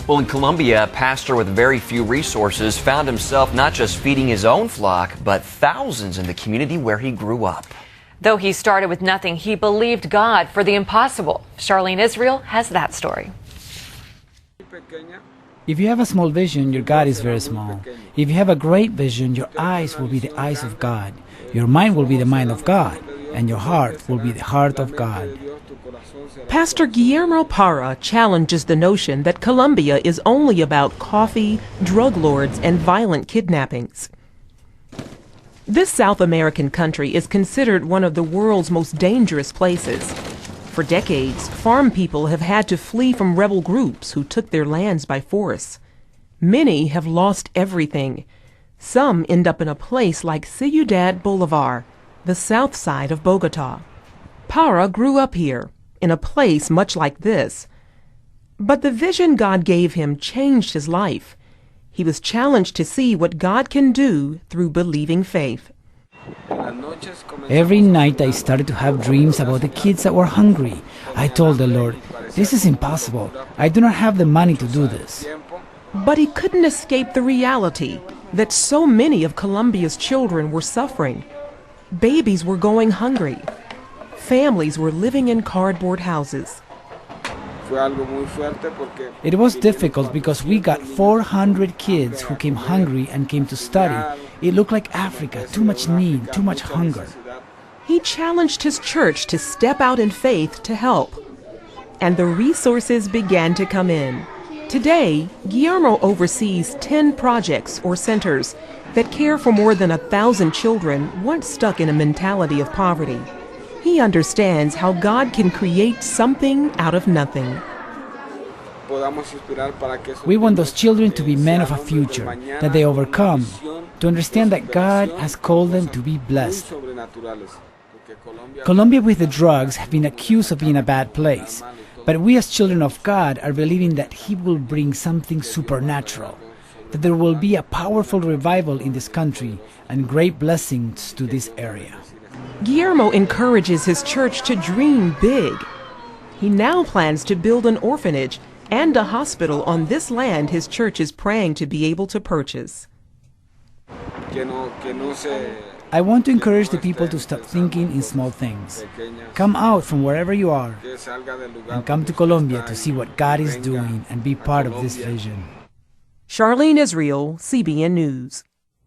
Well, in Colombia, a pastor with very few resources found himself not just feeding his own flock, but thousands in the community where he grew up. Though he started with nothing, he believed God for the impossible. Charlene Israel has that story. If you have a small vision, your God is very small. If you have a great vision, your eyes will be the eyes of God. Your mind will be the mind of God. And your heart will be the heart of God. Pastor Guillermo PARRA challenges the notion that Colombia is only about coffee, drug lords, and violent kidnappings. This South American country is considered one of the world's most dangerous places. For decades, farm people have had to flee from rebel groups who took their lands by force. Many have lost everything. Some end up in a place like Ciudad Bolivar, the south side of Bogota. PARRA grew up here, in a place much like this. But the vision God gave him changed his life. He was challenged to see what God can do through believing faith. Every night I started to have dreams about the kids that were hungry. I told the Lord, this is impossible. I do not have the money to do this. But he couldn't escape the reality that so many of Colombia's children were suffering. Babies were going hungry. Families were living in cardboard houses. It was difficult because we got 400 kids who came hungry and came to study. It looked like Africa, too much need, too much hunger. He challenged his church to step out in faith to help. And the resources began to come in. Today, Guillermo oversees 10 projects or centers that care for more than 1,000 children once stuck in a mentality of poverty. He understands how God can create something out of nothing. We want those children to be men of a future, that they overcome, to understand that God has called them to be blessed. Colombia with the drugs have been accused of being a bad place, but we as children of God are believing that He will bring something supernatural, that there will be a powerful revival in this country and great blessings to this area. Guillermo encourages his church to dream big. He now plans to build an orphanage and a hospital on this land his church is praying to be able to purchase. I want to encourage the people to stop thinking in small things. Come out from wherever you are and come to Colombia to see what God is doing and be part of this vision. Charlene Israel, CBN News.